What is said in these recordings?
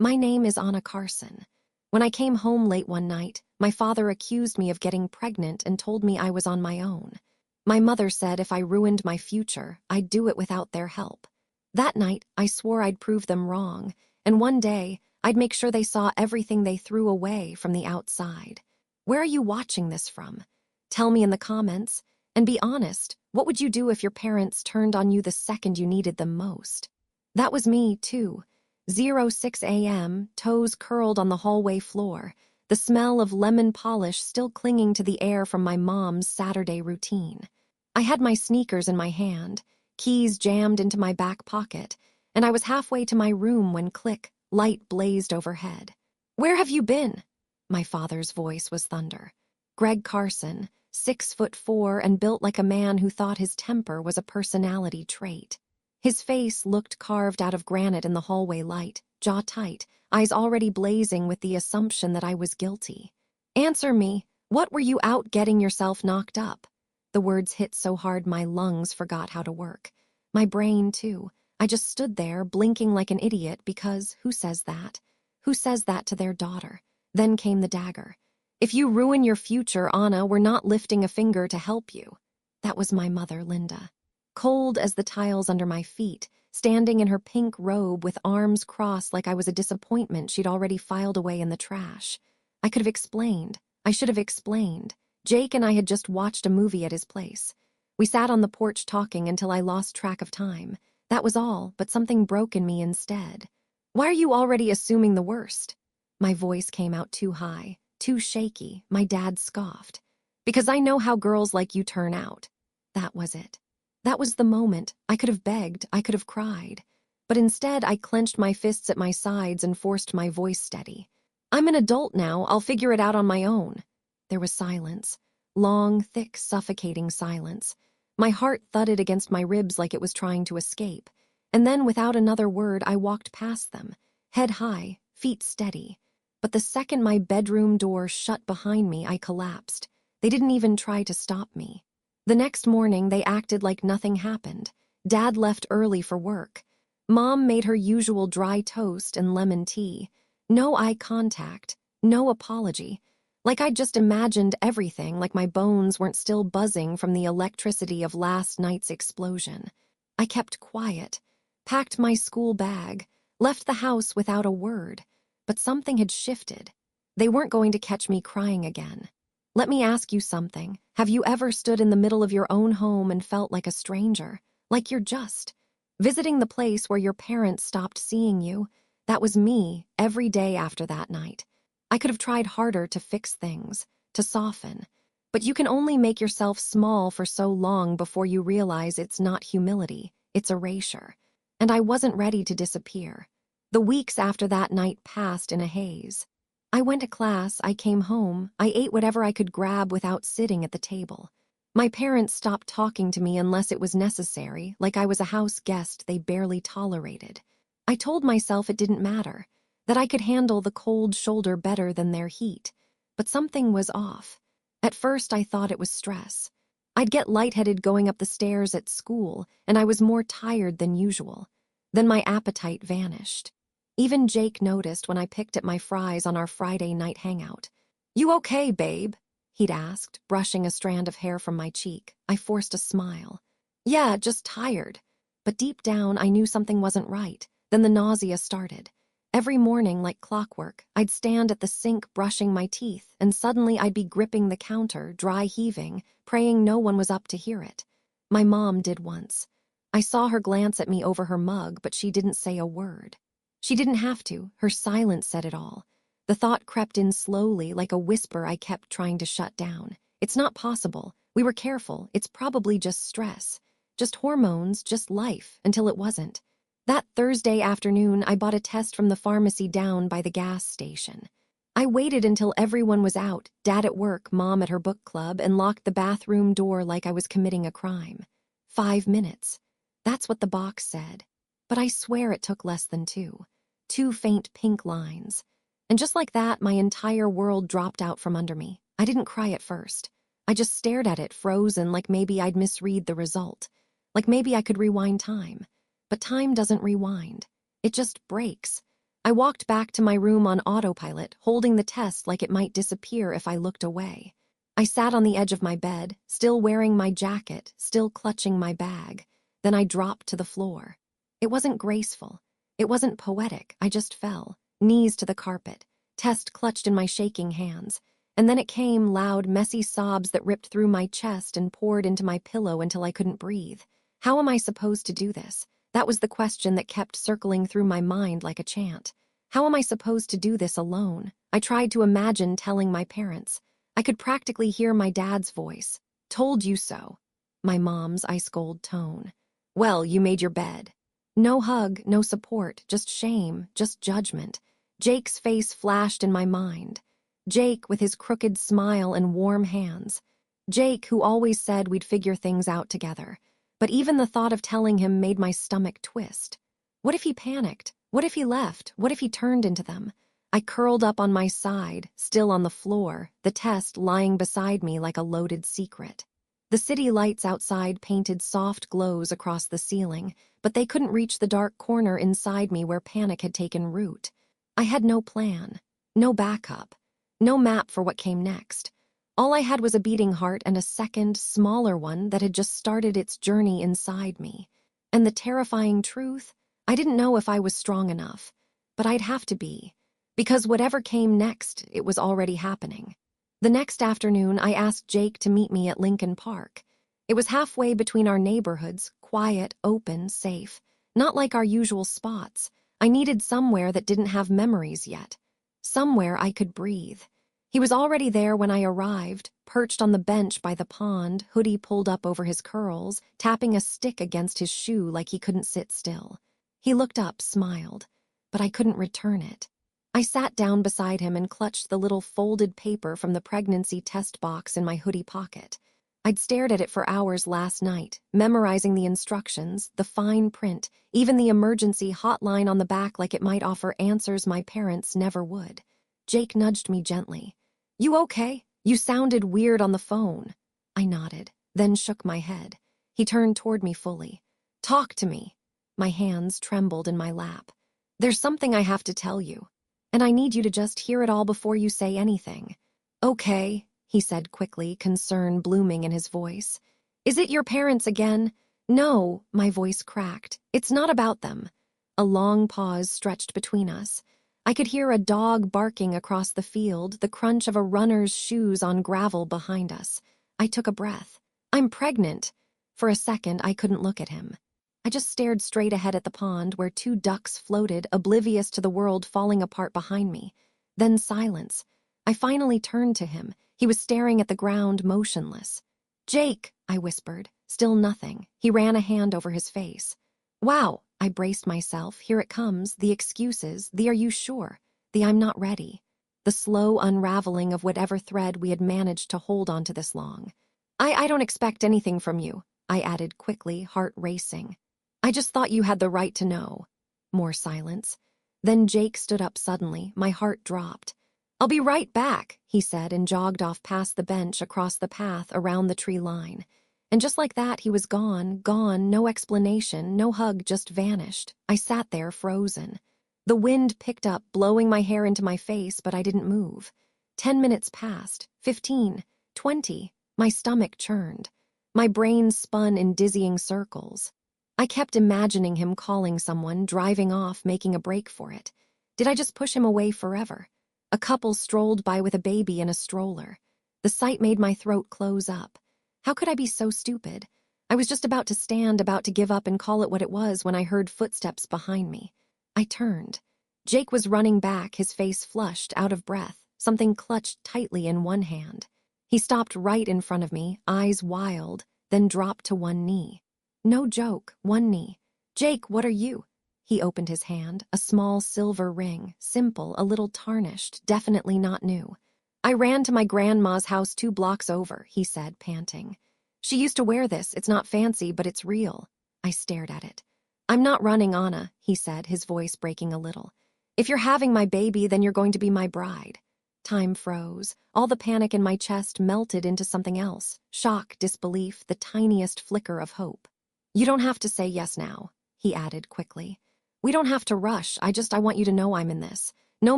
My name is Anna Carson. When I came home late one night, my father accused me of getting pregnant and told me I was on my own. My mother said if I ruined my future, I'd do it without their help. That night, I swore I'd prove them wrong, and one day, I'd make sure they saw everything they threw away from the outside. Where are you watching this from? Tell me in the comments, and be honest, what would you do if your parents turned on you the second you needed them most? That was me, too. 06 a.m., toes curled on the hallway floor, the smell of lemon polish still clinging to the air from my mom's Saturday routine. I had my sneakers in my hand, keys jammed into my back pocket, and I was halfway to my room when click, light blazed overhead. "Where have you been?" My father's voice was thunder. Greg Carson, 6'4" and built like a man who thought his temper was a personality trait. His face looked carved out of granite in the hallway light, jaw tight, eyes already blazing with the assumption that I was guilty. "Answer me, what were you out getting yourself knocked up?" The words hit so hard my lungs forgot how to work. My brain, too. I just stood there, blinking like an idiot because who says that? Who says that to their daughter? Then came the dagger. "If you ruin your future, Anna, we're not lifting a finger to help you." That was my mother, Linda. Cold as the tiles under my feet, standing in her pink robe with arms crossed like I was a disappointment she'd already filed away in the trash. I could have explained. I should have explained. Jake and I had just watched a movie at his place. We sat on the porch talking until I lost track of time. That was all, but something broke in me instead. "Why are you already assuming the worst?" My voice came out too high, too shaky. My dad scoffed. "Because I know how girls like you turn out." That was it. That was the moment. I could have begged, I could have cried. But instead, I clenched my fists at my sides and forced my voice steady. "I'm an adult now, I'll figure it out on my own." There was silence. Long, thick, suffocating silence. My heart thudded against my ribs like it was trying to escape. And then, without another word, I walked past them, head high, feet steady. But the second my bedroom door shut behind me, I collapsed. They didn't even try to stop me. The next morning, they acted like nothing happened. Dad left early for work. Mom made her usual dry toast and lemon tea. No eye contact, no apology. Like I'd just imagined everything, like my bones weren't still buzzing from the electricity of last night's explosion. I kept quiet, packed my school bag, left the house without a word. But something had shifted. They weren't going to catch me crying again. Let me ask you something. Have you ever stood in the middle of your own home and felt like a stranger? Like you're just visiting the place where your parents stopped seeing you? That was me every day after that night. I could have tried harder to fix things, to soften. But you can only make yourself small for so long before you realize it's not humility, it's erasure. And I wasn't ready to disappear. The weeks after that night passed in a haze. I went to class, I came home, I ate whatever I could grab without sitting at the table. My parents stopped talking to me unless it was necessary, like I was a house guest they barely tolerated. I told myself it didn't matter, that I could handle the cold shoulder better than their heat. But something was off. At first, I thought it was stress. I'd get lightheaded going up the stairs at school, and I was more tired than usual. Then my appetite vanished. Even Jake noticed when I picked at my fries on our Friday night hangout. "You okay, babe?" he'd asked, brushing a strand of hair from my cheek. I forced a smile. "Yeah, just tired." But deep down, I knew something wasn't right. Then the nausea started. Every morning, like clockwork, I'd stand at the sink brushing my teeth, and suddenly I'd be gripping the counter, dry heaving, praying no one was up to hear it. My mom did once. I saw her glance at me over her mug, but she didn't say a word. She didn't have to. Her silence said it all. The thought crept in slowly, like a whisper I kept trying to shut down. "It's not possible. We were careful. It's probably just stress. Just hormones, just life," until it wasn't. That Thursday afternoon, I bought a test from the pharmacy down by the gas station. I waited until everyone was out, Dad at work, Mom at her book club, and locked the bathroom door like I was committing a crime. 5 minutes. That's what the box said. But I swear it took less than 2. 2 faint pink lines. And just like that, my entire world dropped out from under me. I didn't cry at first. I just stared at it, frozen, like maybe I'd misread the result. Like maybe I could rewind time. But time doesn't rewind. It just breaks. I walked back to my room on autopilot, holding the test like it might disappear if I looked away. I sat on the edge of my bed, still wearing my jacket, still clutching my bag. Then I dropped to the floor. It wasn't graceful. It wasn't poetic. I just fell, knees to the carpet, test clutched in my shaking hands. And then it came, loud, messy sobs that ripped through my chest and poured into my pillow until I couldn't breathe. How am I supposed to do this? That was the question that kept circling through my mind like a chant. How am I supposed to do this alone? I tried to imagine telling my parents. I could practically hear my dad's voice. Told you so. My mom's ice-cold tone. Well, you made your bed. No hug, no support, just shame, just judgment. Jake's face flashed in my mind. Jake with his crooked smile and warm hands. Jake who always said we'd figure things out together. But even the thought of telling him made my stomach twist. What if he panicked? What if he left? What if he turned into them? I curled up on my side, still on the floor, the test lying beside me like a loaded secret. The city lights outside painted soft glows across the ceiling, but they couldn't reach the dark corner inside me where panic had taken root. I had no plan, no backup, no map for what came next. All I had was a beating heart and a second, smaller one that had just started its journey inside me. And the terrifying truth? I didn't know if I was strong enough, but I'd have to be. Because whatever came next, it was already happening. The next afternoon, I asked Jake to meet me at Lincoln Park. It was halfway between our neighborhoods, quiet, open, safe. Not like our usual spots. I needed somewhere that didn't have memories yet. Somewhere I could breathe. He was already there when I arrived, perched on the bench by the pond, hoodie pulled up over his curls, tapping a stick against his shoe like he couldn't sit still. He looked up, smiled, but I couldn't return it. I sat down beside him and clutched the little folded paper from the pregnancy test box in my hoodie pocket. I'd stared at it for hours last night, memorizing the instructions, the fine print, even the emergency hotline on the back like it might offer answers my parents never would. Jake nudged me gently. "You okay? You sounded weird on the phone." I nodded, then shook my head. He turned toward me fully. "Talk to me." My hands trembled in my lap. "There's something I have to tell you, and I need you to just hear it all before you say anything." "Okay," he said quickly, concern blooming in his voice. "Is it your parents again?" "No," my voice cracked. "It's not about them." A long pause stretched between us. I could hear a dog barking across the field, the crunch of a runner's shoes on gravel behind us. I took a breath. "I'm pregnant." For a second, I couldn't look at him. I just stared straight ahead at the pond where two ducks floated, oblivious to the world falling apart behind me. Then silence. I finally turned to him. He was staring at the ground, motionless. "Jake," I whispered. Still nothing. He ran a hand over his face. "Wow," I braced myself. Here it comes. The excuses. The "are you sure?" The "I'm not ready." The slow unraveling of whatever thread we had managed to hold onto this long. I don't expect anything from you," I added quickly, heart racing. "I just thought you had the right to know." More silence. Then Jake stood up suddenly. My heart dropped. "I'll be right back," he said, and jogged off past the bench, across the path, around the tree line. And just like that, he was gone, no explanation, no hug, just vanished. I sat there, frozen. The wind picked up, blowing my hair into my face, but I didn't move. 10 minutes passed, 15, 20. My stomach churned. My brain spun in dizzying circles. I kept imagining him calling someone, driving off, making a break for it. Did I just push him away forever? A couple strolled by with a baby in a stroller. The sight made my throat close up. How could I be so stupid? I was just about to stand, about to give up and call it what it was when I heard footsteps behind me. I turned. Jake was running back, his face flushed, out of breath, something clutched tightly in one hand. He stopped right in front of me, eyes wild, then dropped to one knee. No joke, one knee. "Jake, what are you?" He opened his hand, a small silver ring, simple, a little tarnished, definitely not new. "I ran to my grandma's house 2 blocks over," he said, panting. "She used to wear this. It's not fancy, but it's real." I stared at it. "I'm not running, Anna," he said, his voice breaking a little. "If you're having my baby, then you're going to be my bride." Time froze. All the panic in my chest melted into something else. Shock, disbelief, the tiniest flicker of hope. "You don't have to say yes now," he added quickly. We don't have to rush. I want you to know I'm in this. No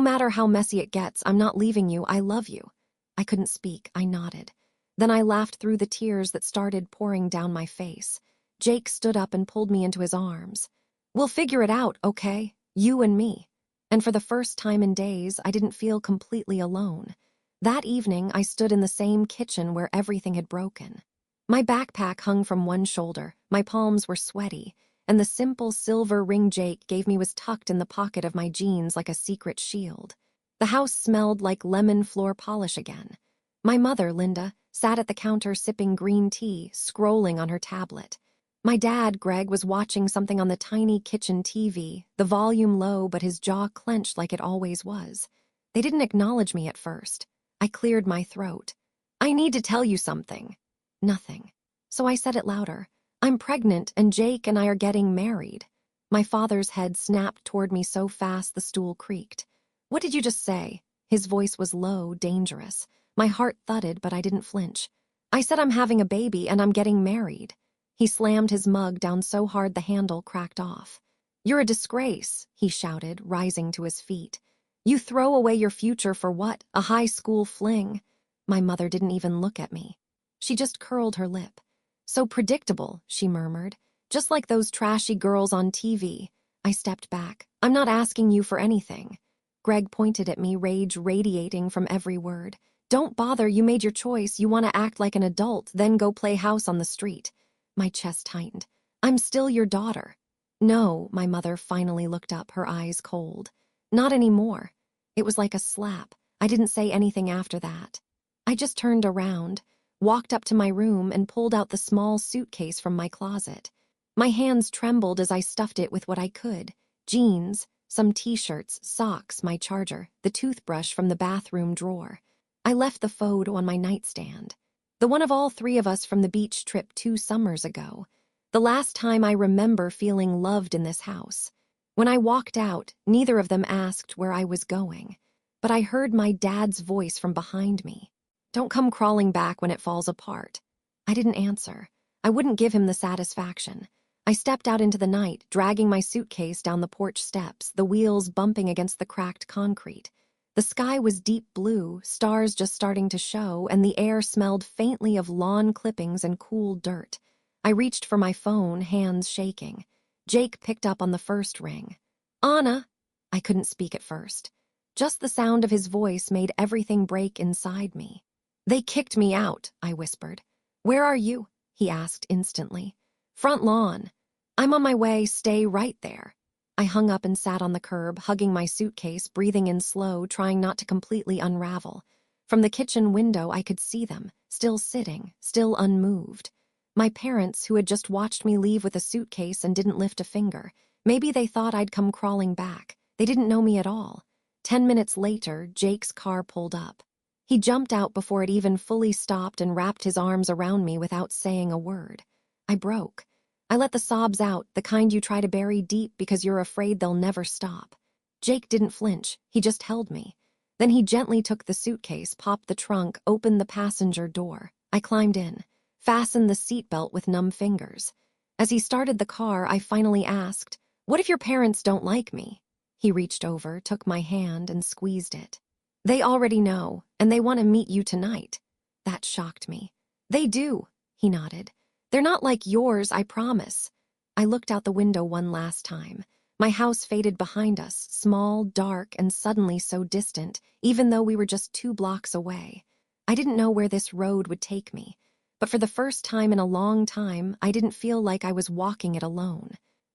matter how messy it gets, I'm not leaving you. I love you. I couldn't speak. I nodded. Then I laughed through the tears that started pouring down my face. Jake stood up and pulled me into his arms. We'll figure it out, okay? You and me. And for the first time in days, I didn't feel completely alone. That evening, I stood in the same kitchen where everything had broken. My backpack hung from one shoulder, my palms were sweaty, and the simple silver ring Jake gave me was tucked in the pocket of my jeans like a secret shield. The house smelled like lemon floor polish again. My mother, Linda, sat at the counter sipping green tea, scrolling on her tablet. My dad, Greg, was watching something on the tiny kitchen TV, the volume low but his jaw clenched like it always was. They didn't acknowledge me at first. I cleared my throat. I need to tell you something. Nothing. So I said it louder. I'm pregnant and Jake and I are getting married. My father's head snapped toward me so fast the stool creaked. What did you just say? His voice was low, dangerous. My heart thudded, but I didn't flinch. I said I'm having a baby and I'm getting married. He slammed his mug down so hard the handle cracked off. You're a disgrace, he shouted, rising to his feet. You throw away your future for what? A high school fling? My mother didn't even look at me. She just curled her lip. So predictable, she murmured. Just like those trashy girls on TV. I stepped back. I'm not asking you for anything. Greg pointed at me, rage radiating from every word. Don't bother, you made your choice. You want to act like an adult, then go play house on the street. My chest tightened. I'm still your daughter. No, my mother finally looked up, her eyes cold. Not anymore. It was like a slap. I didn't say anything after that. I just turned around, walked up to my room and pulled out the small suitcase from my closet. My hands trembled as I stuffed it with what I could. Jeans, some t-shirts, socks, my charger, the toothbrush from the bathroom drawer. I left the photo on my nightstand. The one of all three of us from the beach trip 2 summers ago. The last time I remember feeling loved in this house. When I walked out, neither of them asked where I was going. But I heard my dad's voice from behind me. Don't come crawling back when it falls apart. I didn't answer. I wouldn't give him the satisfaction. I stepped out into the night, dragging my suitcase down the porch steps, the wheels bumping against the cracked concrete. The sky was deep blue, stars just starting to show, and the air smelled faintly of lawn clippings and cool dirt. I reached for my phone, hands shaking. Jake picked up on the first ring. Anna! I couldn't speak at first. Just the sound of his voice made everything break inside me. They kicked me out, I whispered. Where are you? He asked instantly. Front lawn. I'm on my way, stay right there. I hung up and sat on the curb, hugging my suitcase, breathing in slow, trying not to completely unravel. From the kitchen window, I could see them, still sitting, still unmoved. My parents, who had just watched me leave with a suitcase and didn't lift a finger. Maybe they thought I'd come crawling back. They didn't know me at all. 10 minutes later, Jake's car pulled up. He jumped out before it even fully stopped and wrapped his arms around me without saying a word. I broke. I let the sobs out, the kind you try to bury deep because you're afraid they'll never stop. Jake didn't flinch, he just held me. Then he gently took the suitcase, popped the trunk, opened the passenger door. I climbed in, fastened the seatbelt with numb fingers. As he started the car, I finally asked, "What if your parents don't like me?" He reached over, took my hand, and squeezed it. "They already know, and they want to meet you tonight." That shocked me. "They do," he nodded. "They're not like yours, I promise." I looked out the window one last time. My house faded behind us, small, dark, and suddenly so distant, even though we were just 2 blocks away. I didn't know where this road would take me, but for the first time in a long time, I didn't feel like I was walking it alone.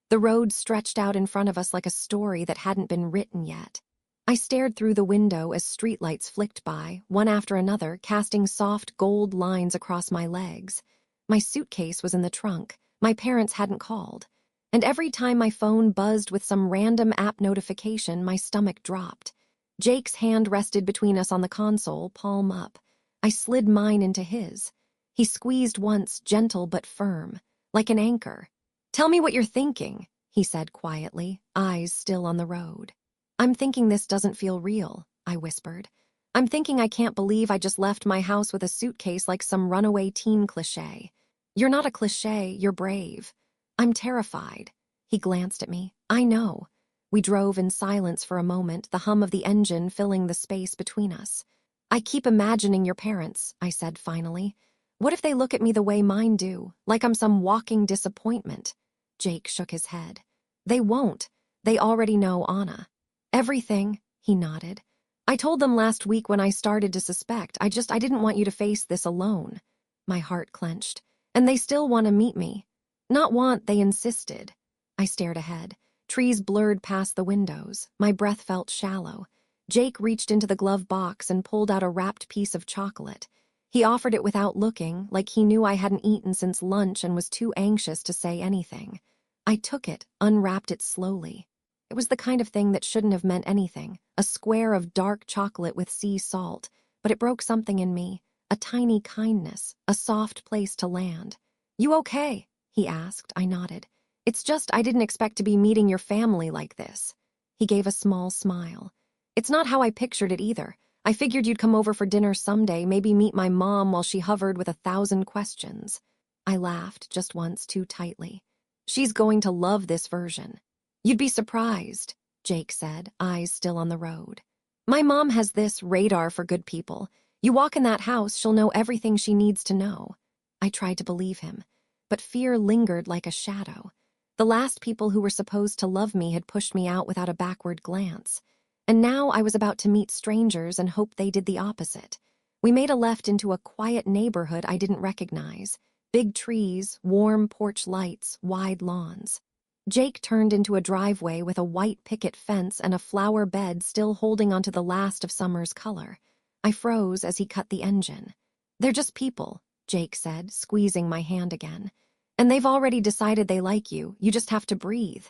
The road stretched out in front of us like a story that hadn't been written yet. I stared through the window as streetlights flicked by, one after another, casting soft gold lines across my legs. My suitcase was in the trunk. My parents hadn't called. And every time my phone buzzed with some random app notification, my stomach dropped. Jake's hand rested between us on the console, palm up. I slid mine into his. He squeezed once, gentle but firm, like an anchor. "Tell me what you're thinking," he said quietly, eyes still on the road. "I'm thinking this doesn't feel real," I whispered. "I'm thinking I can't believe I just left my house with a suitcase like some runaway teen cliché. You're not a cliché, you're brave." "I'm terrified." He glanced at me. "I know. We drove in silence for a moment, the hum of the engine filling the space between us. I keep imagining your parents, I said finally. What if they look at me the way mine do, like I'm some walking disappointment? Jake shook his head. They won't. They already know Anna. Everything, he nodded. I told them last week when I started to suspect. I didn't want you to face this alone. My heart clenched. And they still want to meet me. Not want, they insisted. I stared ahead. Trees blurred past the windows. My breath felt shallow. Jake reached into the glove box and pulled out a wrapped piece of chocolate. He offered it without looking, like he knew I hadn't eaten since lunch and was too anxious to say anything. I took it, unwrapped it slowly. It was the kind of thing that shouldn't have meant anything, a square of dark chocolate with sea salt, but it broke something in me, a tiny kindness, a soft place to land. You okay? He asked. I nodded. It's just I didn't expect to be meeting your family like this. He gave a small smile. It's not how I pictured it either. I figured you'd come over for dinner someday, maybe meet my mom while she hovered with 1,000 questions. I laughed just once too tightly. She's going to love this version. You'd be surprised, Jake said, eyes still on the road. My mom has this radar for good people. You walk in that house, she'll know everything she needs to know. I tried to believe him, but fear lingered like a shadow. The last people who were supposed to love me had pushed me out without a backward glance. And now I was about to meet strangers and hope they did the opposite. We made a left into a quiet neighborhood I didn't recognize. Big trees, warm porch lights, wide lawns. Jake turned into a driveway with a white picket fence and a flower bed still holding onto the last of summer's color. I froze as he cut the engine. They're just people, Jake said, squeezing my hand again. And they've already decided they like you. You just have to breathe.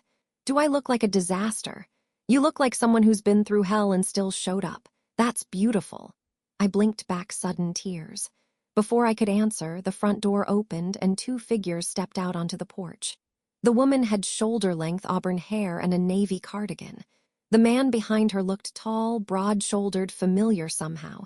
Do I look like a disaster? You look like someone who's been through hell and still showed up. That's beautiful. I blinked back sudden tears. Before I could answer, the front door opened and 2 figures stepped out onto the porch. The woman had shoulder-length auburn hair and a navy cardigan. The man behind her looked tall, broad-shouldered, familiar somehow.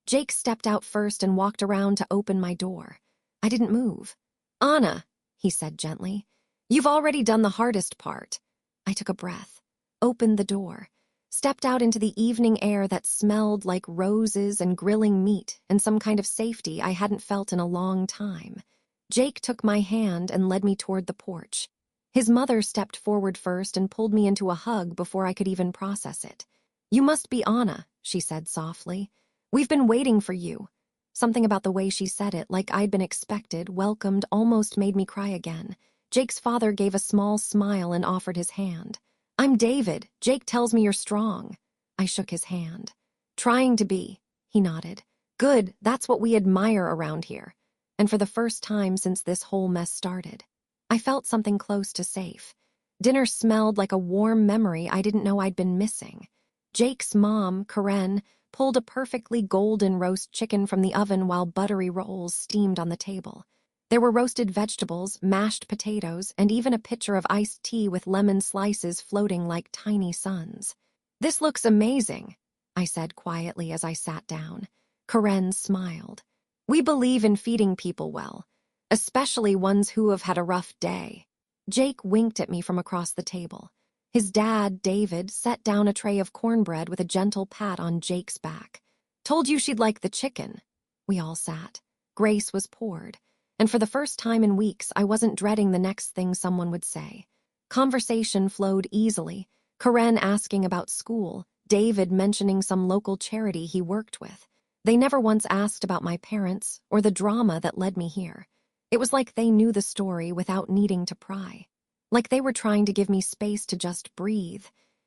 Jake stepped out first and walked around to open my door. I didn't move. Anna, he said gently, you've already done the hardest part. I took a breath, opened the door, stepped out into the evening air that smelled like roses and grilling meat and some kind of safety I hadn't felt in a long time. Jake took my hand and led me toward the porch. His mother stepped forward first and pulled me into a hug before I could even process it. You must be Anna, she said softly. We've been waiting for you. Something about the way she said it, like I'd been expected, welcomed, almost made me cry again. Jake's father gave a small smile and offered his hand. I'm David. Jake tells me you're strong. I shook his hand. Trying to be, he nodded. Good, that's what we admire around here. And for the first time since this whole mess started, I felt something close to safe. Dinner smelled like a warm memory I didn't know I'd been missing. Jake's mom, Karen, pulled a perfectly golden roast chicken from the oven while buttery rolls steamed on the table. There were roasted vegetables, mashed potatoes, and even a pitcher of iced tea with lemon slices floating like tiny suns. This looks amazing, I said quietly as I sat down. Karen smiled. We believe in feeding people well, especially ones who have had a rough day. Jake winked at me from across the table. His dad, David, set down a tray of cornbread with a gentle pat on Jake's back. Told you she'd like the chicken. We all sat. Grace was poured. And for the first time in weeks, I wasn't dreading the next thing someone would say. Conversation flowed easily, Karen asking about school, David mentioning some local charity he worked with. They never once asked about my parents or the drama that led me here. It was like they knew the story without needing to pry. Like they were trying to give me space to just breathe.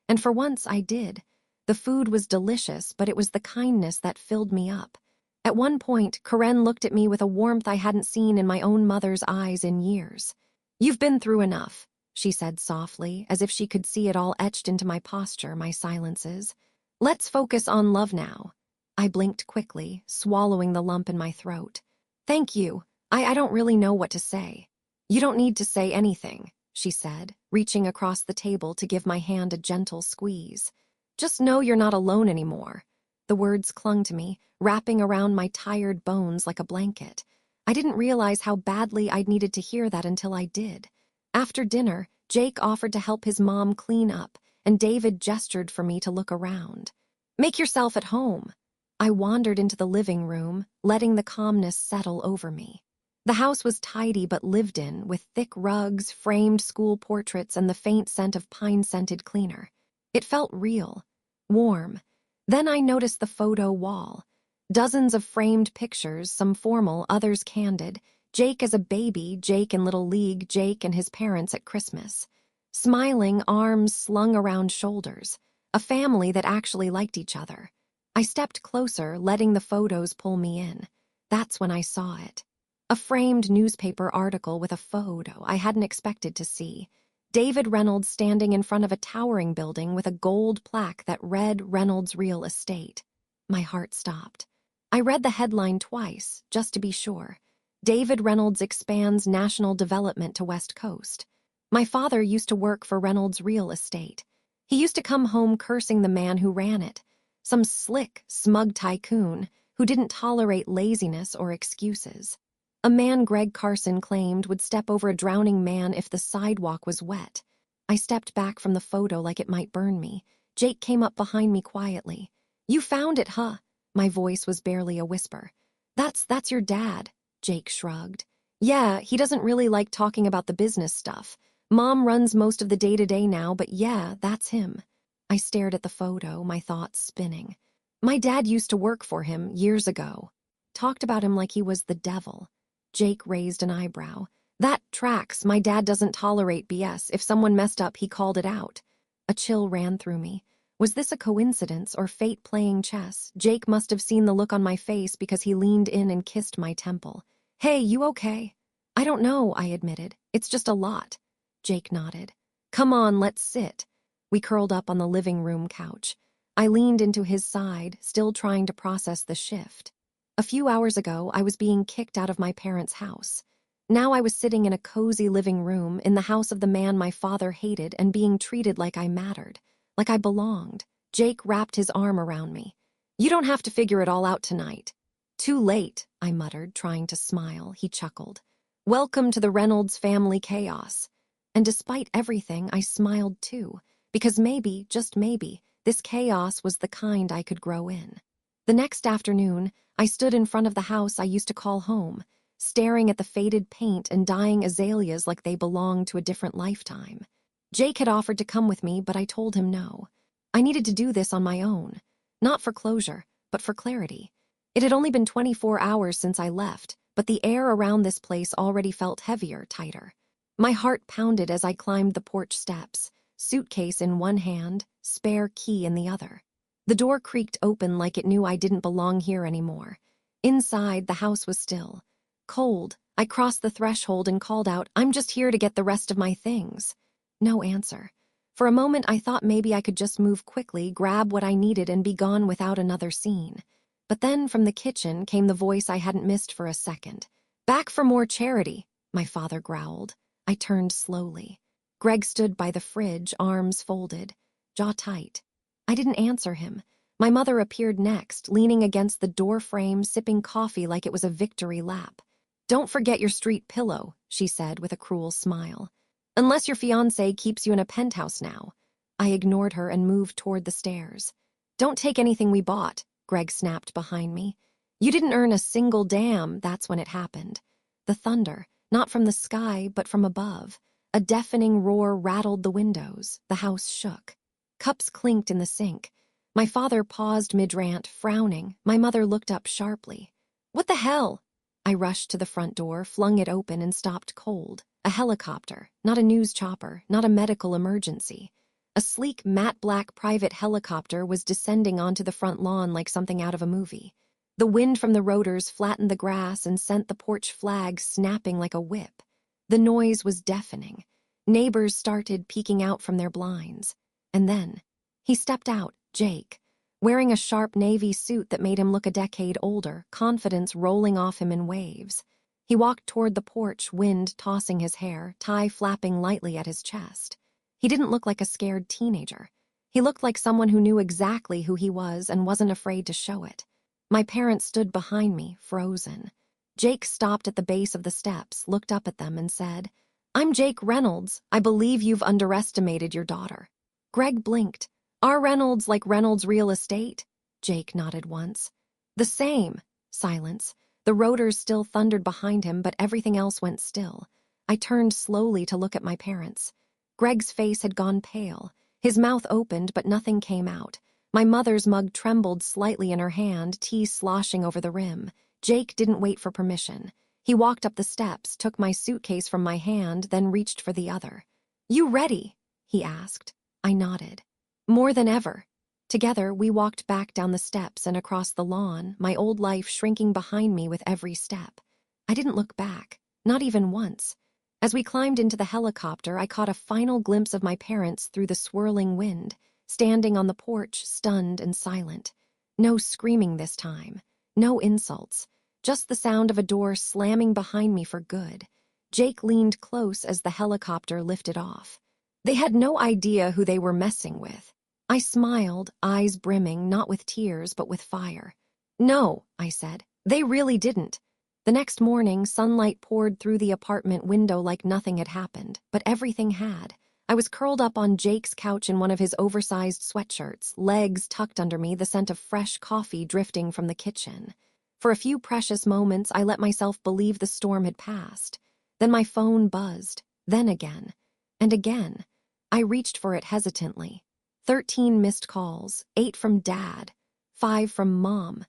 And for once I did. The food was delicious, but it was the kindness that filled me up. At one point, Karen looked at me with a warmth I hadn't seen in my own mother's eyes in years. You've been through enough, she said softly, as if she could see it all etched into my posture, my silences. Let's focus on love now. I blinked quickly, swallowing the lump in my throat. Thank you. I don't really know what to say. You don't need to say anything, she said, reaching across the table to give my hand a gentle squeeze. Just know you're not alone anymore. The words clung to me, wrapping around my tired bones like a blanket. I didn't realize how badly I'd needed to hear that until I did. After dinner, Jake offered to help his mom clean up, and David gestured for me to look around. "Make yourself at home." I wandered into the living room, letting the calmness settle over me. The house was tidy but lived in, with thick rugs, framed school portraits, and the faint scent of pine-scented cleaner. It felt real, warm. Then I noticed the photo wall. Dozens of framed pictures, some formal, others candid. Jake as a baby, Jake in Little League, Jake and his parents at Christmas. Smiling, arms slung around shoulders. A family that actually liked each other. I stepped closer, letting the photos pull me in. That's when I saw it. A framed newspaper article with a photo I hadn't expected to see. David Reynolds standing in front of a towering building with a gold plaque that read Reynolds Real Estate. My heart stopped. I read the headline twice, just to be sure. David Reynolds expands national development to West Coast. My father used to work for Reynolds Real Estate. He used to come home cursing the man who ran it. Some slick, smug tycoon who didn't tolerate laziness or excuses. A man Greg Carson claimed would step over a drowning man if the sidewalk was wet. I stepped back from the photo like it might burn me. Jake came up behind me quietly. "You found it, huh?" My voice was barely a whisper. That's your dad," Jake shrugged. "Yeah, he doesn't really like talking about the business stuff. Mom runs most of the day-to-day now, but yeah, that's him." I stared at the photo, my thoughts spinning. My dad used to work for him years ago. Talked about him like he was the devil. Jake raised an eyebrow. "That tracks. My dad doesn't tolerate BS. If someone messed up, he called it out." A chill ran through me. Was this a coincidence or fate playing chess? Jake must have seen the look on my face because he leaned in and kissed my temple. "Hey, you okay?" "I don't know," I admitted. "It's just a lot." Jake nodded. "Come on, let's sit." We curled up on the living room couch. I leaned into his side, still trying to process the shift. A few hours ago, I was being kicked out of my parents' house. Now I was sitting in a cozy living room in the house of the man my father hated and being treated like I mattered, like I belonged. Jake wrapped his arm around me. "You don't have to figure it all out tonight." "Too late," I muttered, trying to smile. He chuckled. "Welcome to the Reynolds family chaos." And despite everything, I smiled too, because maybe, just maybe, this chaos was the kind I could grow in. The next afternoon, I stood in front of the house I used to call home, staring at the faded paint and dying azaleas like they belonged to a different lifetime. Jake had offered to come with me, but I told him no. I needed to do this on my own, not for closure, but for clarity. It had only been 24 hours since I left, but the air around this place already felt heavier, tighter. My heart pounded as I climbed the porch steps, suitcase in one hand, spare key in the other. The door creaked open like it knew I didn't belong here anymore. Inside, the house was still. Cold, I crossed the threshold and called out, "I'm just here to get the rest of my things." No answer. For a moment, I thought maybe I could just move quickly, grab what I needed, and be gone without another scene. But then, from the kitchen, came the voice I hadn't missed for a second. "Back for more charity," my father growled. I turned slowly. Greg stood by the fridge, arms folded, jaw tight. I didn't answer him. My mother appeared next, leaning against the door frame, sipping coffee like it was a victory lap. "Don't forget your street pillow," she said with a cruel smile. "Unless your fiancé keeps you in a penthouse now." I ignored her and moved toward the stairs. "Don't take anything we bought," Greg snapped behind me. "You didn't earn a single damn." That's when it happened. The thunder, not from the sky, but from above. A deafening roar rattled the windows. The house shook. Cups clinked in the sink. My father paused mid-rant, frowning. My mother looked up sharply. "What the hell?" I rushed to the front door, flung it open, and stopped cold. A helicopter, not a news chopper, not a medical emergency. A sleek, matte black private helicopter was descending onto the front lawn like something out of a movie. The wind from the rotors flattened the grass and sent the porch flag snapping like a whip. The noise was deafening. Neighbors started peeking out from their blinds. And then, he stepped out, Jake, wearing a sharp navy suit that made him look a decade older, confidence rolling off him in waves. He walked toward the porch, wind tossing his hair, tie flapping lightly at his chest. He didn't look like a scared teenager. He looked like someone who knew exactly who he was and wasn't afraid to show it. My parents stood behind me, frozen. Jake stopped at the base of the steps, looked up at them, and said, "I'm Jake Reynolds. I believe you've underestimated your daughter." Greg blinked. "R. Reynolds like Reynolds Real Estate?" Jake nodded once. "The same." Silence. The rotors still thundered behind him, but everything else went still. I turned slowly to look at my parents. Greg's face had gone pale. His mouth opened, but nothing came out. My mother's mug trembled slightly in her hand, tea sloshing over the rim. Jake didn't wait for permission. He walked up the steps, took my suitcase from my hand, then reached for the other. "You ready?" he asked. I nodded. "More than ever." Together, we walked back down the steps and across the lawn, my old life shrinking behind me with every step. I didn't look back, not even once. As we climbed into the helicopter, I caught a final glimpse of my parents through the swirling wind, standing on the porch, stunned and silent. No screaming this time, no insults, just the sound of a door slamming behind me for good. Jake leaned close as the helicopter lifted off. They had no idea who they were messing with. I smiled, eyes brimming, not with tears, but with fire. "No," I said, "they really didn't." The next morning, sunlight poured through the apartment window like nothing had happened, but everything had. I was curled up on Jake's couch in one of his oversized sweatshirts, legs tucked under me, the scent of fresh coffee drifting from the kitchen. For a few precious moments, I let myself believe the storm had passed. Then my phone buzzed, then again, and again. I reached for it hesitantly. 13 missed calls, 8 from Dad, 5 from Mom.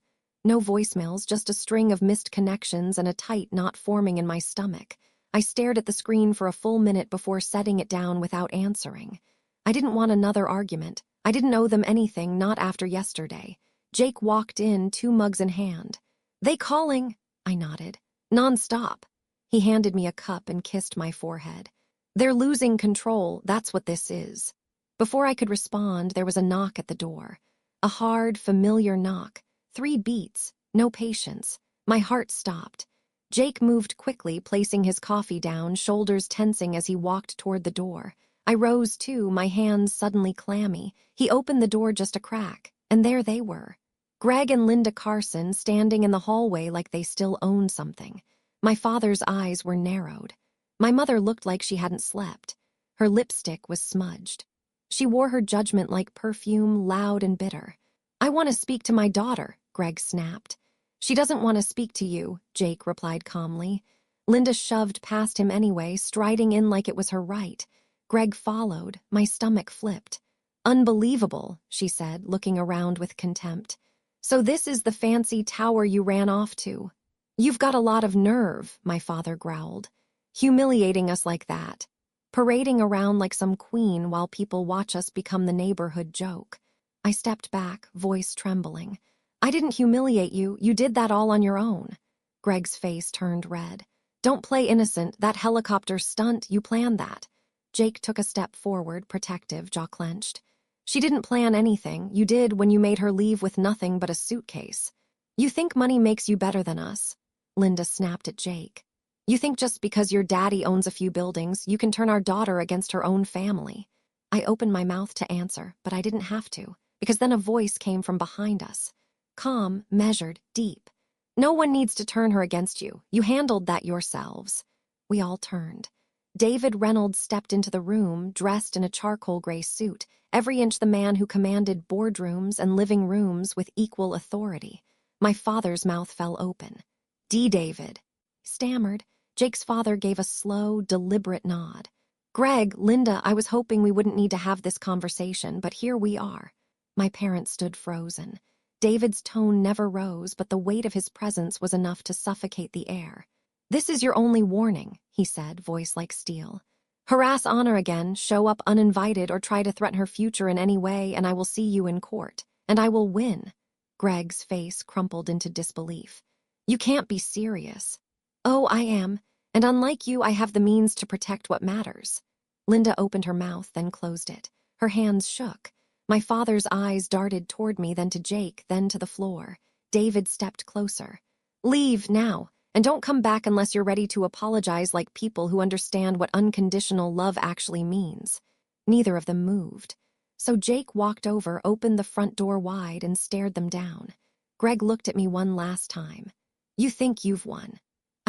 No voicemails, just a string of missed connections and a tight knot forming in my stomach. I stared at the screen for a full minute before setting it down without answering. I didn't want another argument. I didn't owe them anything, not after yesterday. Jake walked in, 2 mugs in hand. "They calling?" I nodded. "Non-stop." He handed me a cup and kissed my forehead. "They're losing control, that's what this is." Before I could respond, there was a knock at the door. A hard, familiar knock. 3 beats, no patience. My heart stopped. Jake moved quickly, placing his coffee down, shoulders tensing as he walked toward the door. I rose too, my hands suddenly clammy. He opened the door just a crack, and there they were. Greg and Linda Carson standing in the hallway like they still owned something. My father's eyes were narrowed. My mother looked like she hadn't slept. Her lipstick was smudged. She wore her judgment like perfume, loud and bitter. "I want to speak to my daughter," Greg snapped. "She doesn't want to speak to you," Jake replied calmly. Linda shoved past him anyway, striding in like it was her right. Greg followed. My stomach flipped. "Unbelievable," she said, looking around with contempt. "So this is the fancy tower you ran off to?" "You've got a lot of nerve," my father growled. "Humiliating us like that. Parading around like some queen while people watch us become the neighborhood joke." I stepped back, voice trembling. "I didn't humiliate you. You did that all on your own." Greg's face turned red. "Don't play innocent. That helicopter stunt, you planned that." Jake took a step forward, protective, jaw clenched. "She didn't plan anything. You did when you made her leave with nothing but a suitcase." "You think money makes you better than us?" Linda snapped at Jake. "You think just because your daddy owns a few buildings, you can turn our daughter against her own family?" I opened my mouth to answer, but I didn't have to, because then a voice came from behind us. Calm, measured, deep. "No one needs to turn her against you. You handled that yourselves." We all turned. David Reynolds stepped into the room, dressed in a charcoal gray suit, every inch the man who commanded boardrooms and living rooms with equal authority. My father's mouth fell open. David," he stammered. Jake's father gave a slow, deliberate nod. "Greg, Linda, I was hoping we wouldn't need to have this conversation, but here we are." My parents stood frozen. David's tone never rose, but the weight of his presence was enough to suffocate the air. "This is your only warning," he said, voice like steel. "Harass Honor again, show up uninvited, or try to threaten her future in any way, and I will see you in court. And I will win." Greg's face crumpled into disbelief. "You can't be serious." "Oh, I am. And unlike you, I have the means to protect what matters." Linda opened her mouth, then closed it. Her hands shook. My father's eyes darted toward me, then to Jake, then to the floor. David stepped closer. "Leave now, and don't come back unless you're ready to apologize like people who understand what unconditional love actually means." Neither of them moved. So Jake walked over, opened the front door wide, and stared them down. Greg looked at me one last time. "You think you've won."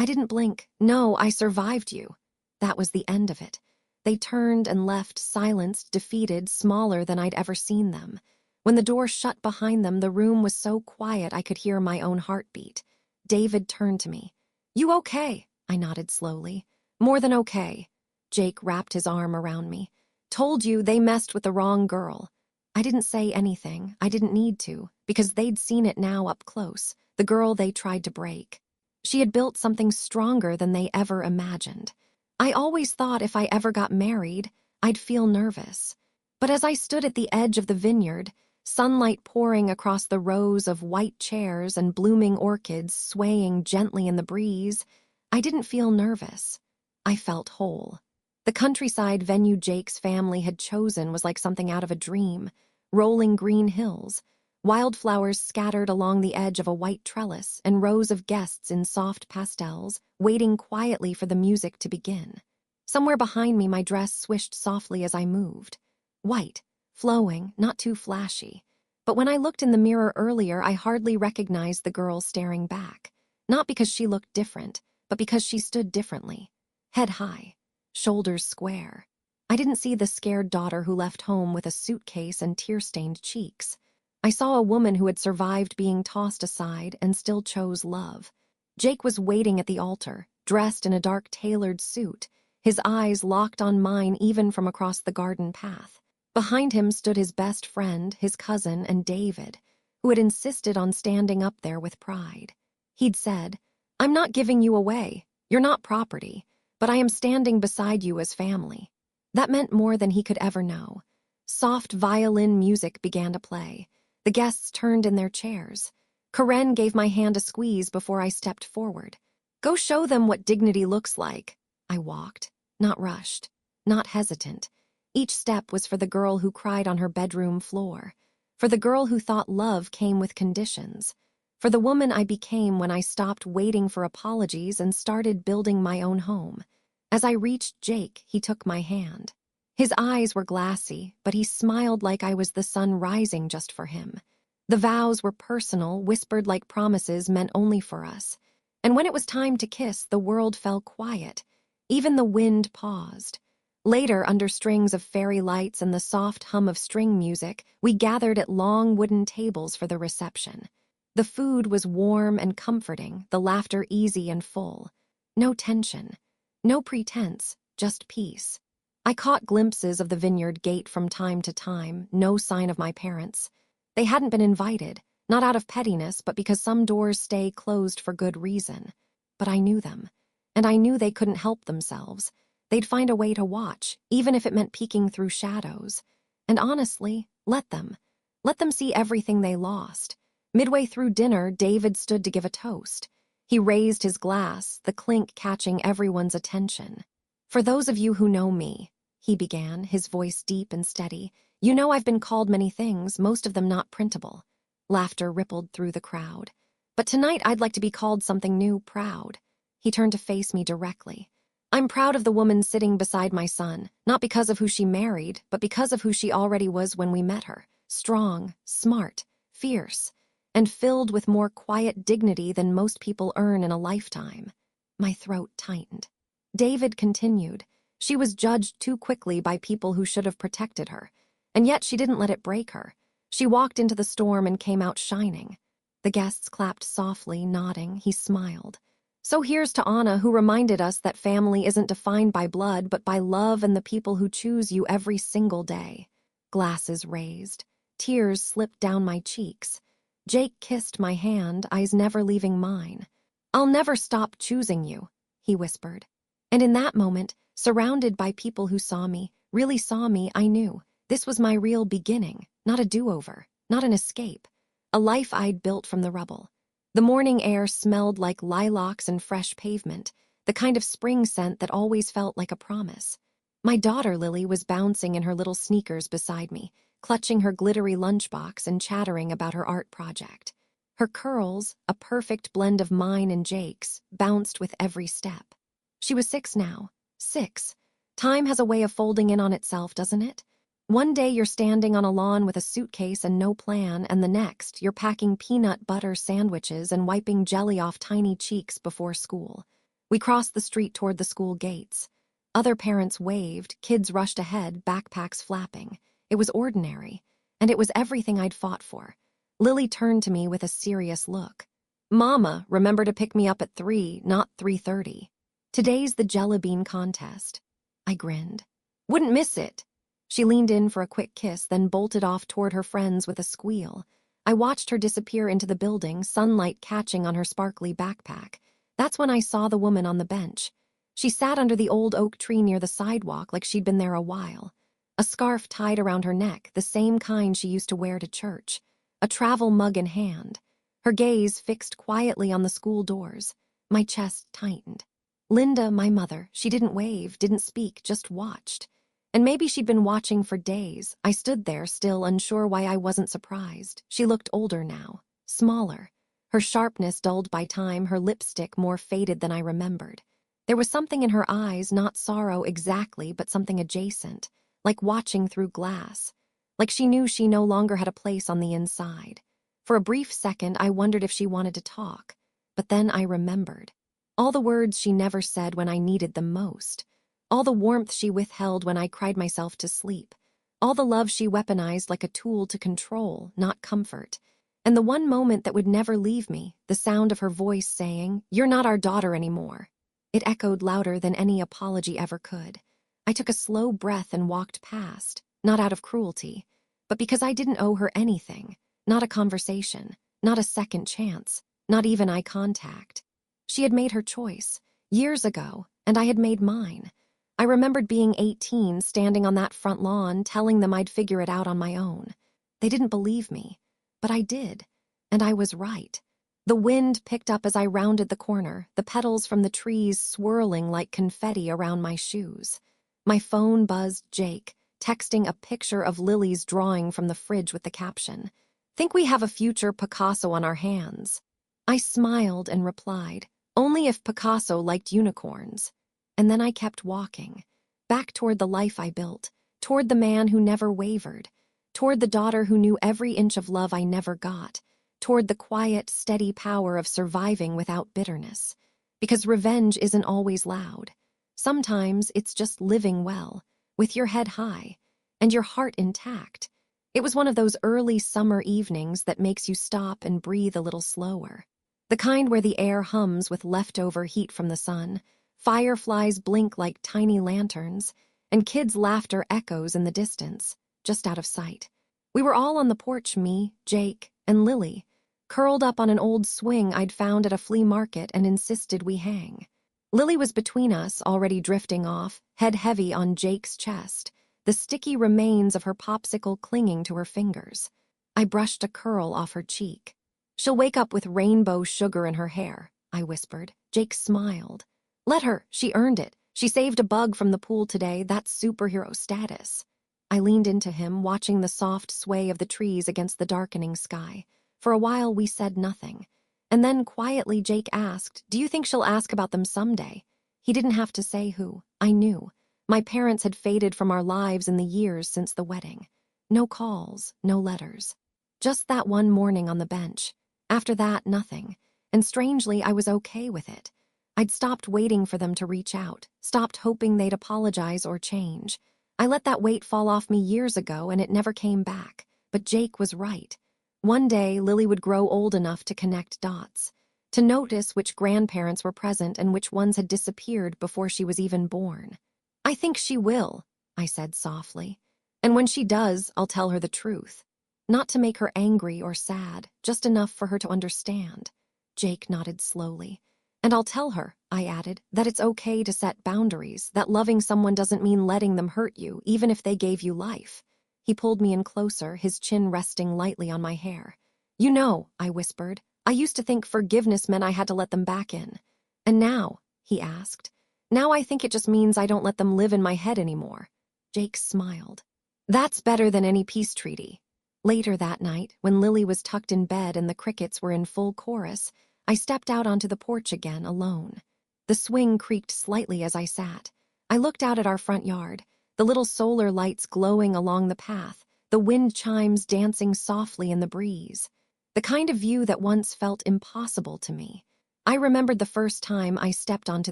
I didn't blink. "No, I survived you." That was the end of it. They turned and left, silenced, defeated, smaller than I'd ever seen them. When the door shut behind them, the room was so quiet I could hear my own heartbeat. David turned to me. "You okay?" I nodded slowly. "More than okay." Jake wrapped his arm around me. "Told you they messed with the wrong girl." I didn't say anything. I didn't need to, because they'd seen it now up close, the girl they tried to break. She had built something stronger than they ever imagined. I always thought if I ever got married, I'd feel nervous. But as I stood at the edge of the vineyard, sunlight pouring across the rows of white chairs and blooming orchids swaying gently in the breeze, I didn't feel nervous. I felt whole. The countryside venue Jake's family had chosen was like something out of a dream. Rolling green hills, wildflowers scattered along the edge of a white trellis, and rows of guests in soft pastels, waiting quietly for the music to begin. Somewhere behind me, my dress swished softly as I moved. White, flowing, not too flashy. But when I looked in the mirror earlier, I hardly recognized the girl staring back. Not because she looked different, but because she stood differently. Head high, shoulders square. I didn't see the scared daughter who left home with a suitcase and tear-stained cheeks. I saw a woman who had survived being tossed aside and still chose love. Jake was waiting at the altar, dressed in a dark tailored suit, his eyes locked on mine even from across the garden path. Behind him stood his best friend, his cousin, and David, who had insisted on standing up there with pride. He'd said, "I'm not giving you away. You're not property, but I am standing beside you as family." That meant more than he could ever know. Soft violin music began to play. The guests turned in their chairs. Karen gave my hand a squeeze before I stepped forward. "Go show them what dignity looks like." I walked, not rushed, not hesitant. Each step was for the girl who cried on her bedroom floor, for the girl who thought love came with conditions, for the woman I became when I stopped waiting for apologies and started building my own home. As I reached Jake, he took my hand. His eyes were glassy, but he smiled like I was the sun rising just for him. The vows were personal, whispered like promises meant only for us. And when it was time to kiss, the world fell quiet. Even the wind paused. Later, under strings of fairy lights and the soft hum of string music, we gathered at long wooden tables for the reception. The food was warm and comforting, the laughter easy and full. No tension, no pretense, just peace. I caught glimpses of the vineyard gate from time to time, no sign of my parents. They hadn't been invited, not out of pettiness, but because some doors stay closed for good reason. But I knew them, and I knew they couldn't help themselves. They'd find a way to watch, even if it meant peeking through shadows. And honestly, let them. Let them see everything they lost. Midway through dinner, David stood to give a toast. He raised his glass, the clink catching everyone's attention. "For those of you who know me," he began, his voice deep and steady, "you know I've been called many things, most of them not printable." Laughter rippled through the crowd. "But tonight I'd like to be called something new, proud." He turned to face me directly. "I'm proud of the woman sitting beside my son, not because of who she married, but because of who she already was when we met her. Strong, smart, fierce, and filled with more quiet dignity than most people earn in a lifetime." My throat tightened. David continued. "She was judged too quickly by people who should have protected her, and yet she didn't let it break her. She walked into the storm and came out shining." The guests clapped softly, nodding. He smiled. "So here's to Anna, who reminded us that family isn't defined by blood, but by love and the people who choose you every single day." Glasses raised. Tears slipped down my cheeks. Jake kissed my hand, eyes never leaving mine. "I'll never stop choosing you," he whispered. And in that moment, surrounded by people who saw me, really saw me, I knew this was my real beginning, not a do-over, not an escape, a life I'd built from the rubble. The morning air smelled like lilacs and fresh pavement, the kind of spring scent that always felt like a promise. My daughter Lily was bouncing in her little sneakers beside me, clutching her glittery lunchbox and chattering about her art project. Her curls, a perfect blend of mine and Jake's, bounced with every step. She was 6 now. 6. Time has a way of folding in on itself, doesn't it? One day you're standing on a lawn with a suitcase and no plan, and the next you're packing peanut butter sandwiches and wiping jelly off tiny cheeks before school. We crossed the street toward the school gates. Other parents waved, kids rushed ahead, backpacks flapping. It was ordinary, and it was everything I'd fought for. Lily turned to me with a serious look. Mama, remember to pick me up at 3, not 3:30. Today's the jelly bean contest. I grinned. Wouldn't miss it. She leaned in for a quick kiss, then bolted off toward her friends with a squeal. I watched her disappear into the building, sunlight catching on her sparkly backpack. That's when I saw the woman on the bench. She sat under the old oak tree near the sidewalk like she'd been there a while. A scarf tied around her neck, the same kind she used to wear to church. A travel mug in hand. Her gaze fixed quietly on the school doors. My chest tightened. Linda, my mother, she didn't wave, didn't speak, just watched. And maybe she'd been watching for days. I stood there, still unsure why I wasn't surprised. She looked older now, smaller. Her sharpness dulled by time, her lipstick more faded than I remembered. There was something in her eyes, not sorrow exactly, but something adjacent, like watching through glass. Like she knew she no longer had a place on the inside. For a brief second, I wondered if she wanted to talk. But then I remembered. All the words she never said when I needed them most. All the warmth she withheld when I cried myself to sleep. All the love she weaponized like a tool to control, not comfort. And the one moment that would never leave me, the sound of her voice saying, "You're not our daughter anymore." It echoed louder than any apology ever could. I took a slow breath and walked past, not out of cruelty, but because I didn't owe her anything, not a conversation, not a second chance, not even eye contact. She had made her choice, years ago, and I had made mine. I remembered being 18, standing on that front lawn, telling them I'd figure it out on my own. They didn't believe me, but I did, and I was right. The wind picked up as I rounded the corner, the petals from the trees swirling like confetti around my shoes. My phone buzzed Jake, texting a picture of Lily's drawing from the fridge with the caption, "Think we have a future Picasso on our hands." I smiled and replied, "Only if Picasso liked unicorns." And then I kept walking, back toward the life I built, toward the man who never wavered, toward the daughter who knew every inch of love I never got, toward the quiet, steady power of surviving without bitterness. Because revenge isn't always loud. Sometimes it's just living well, with your head high, and your heart intact. It was one of those early summer evenings that makes you stop and breathe a little slower. The kind where the air hums with leftover heat from the sun, fireflies blink like tiny lanterns, and kids' laughter echoes in the distance, just out of sight. We were all on the porch, me, Jake, and Lily, curled up on an old swing I'd found at a flea market and insisted we hang. Lily was between us, already drifting off, head heavy on Jake's chest, the sticky remains of her popsicle clinging to her fingers. I brushed a curl off her cheek. "She'll wake up with rainbow sugar in her hair," I whispered. Jake smiled. "Let her, she earned it. She saved a bug from the pool today, that's superhero status." I leaned into him, watching the soft sway of the trees against the darkening sky. For a while we said nothing. And then quietly Jake asked, "Do you think she'll ask about them someday?" He didn't have to say who. I knew. My parents had faded from our lives in the years since the wedding. No calls, no letters. Just that one morning on the bench. After that, nothing. And strangely, I was okay with it. I'd stopped waiting for them to reach out, stopped hoping they'd apologize or change. I let that weight fall off me years ago and it never came back. But Jake was right. One day, Lily would grow old enough to connect dots, to notice which grandparents were present and which ones had disappeared before she was even born. "I think she will," I said softly. "And when she does, I'll tell her the truth. Not to make her angry or sad, just enough for her to understand." Jake nodded slowly. "And I'll tell her," I added, "that it's okay to set boundaries, that loving someone doesn't mean letting them hurt you, even if they gave you life." He pulled me in closer, his chin resting lightly on my hair. "You know," I whispered, "I used to think forgiveness meant I had to let them back in. And now," he asked, "now I think it just means I don't let them live in my head anymore." Jake smiled. "That's better than any peace treaty." Later that night, when Lily was tucked in bed and the crickets were in full chorus, I stepped out onto the porch again, alone. The swing creaked slightly as I sat. I looked out at our front yard, the little solar lights glowing along the path, the wind chimes dancing softly in the breeze. The kind of view that once felt impossible to me. I remembered the first time I stepped onto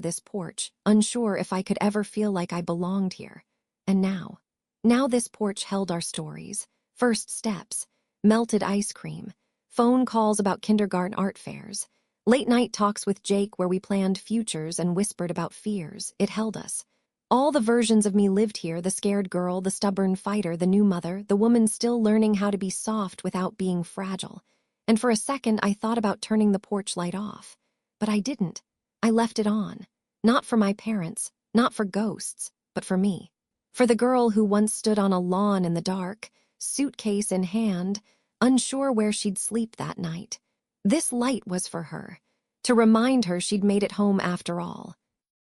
this porch, unsure if I could ever feel like I belonged here. And now this porch held our stories, first steps, melted ice cream, phone calls about kindergarten art fairs, late night talks with Jake where we planned futures and whispered about fears. It held us. All the versions of me lived here, the scared girl, the stubborn fighter, the new mother, the woman still learning how to be soft without being fragile. And for a second, I thought about turning the porch light off. But I didn't. I left it on. Not for my parents, not for ghosts, but for me. For the girl who once stood on a lawn in the dark, suitcase in hand, unsure where she'd sleep that night. This light was for her, to remind her she'd made it home after all.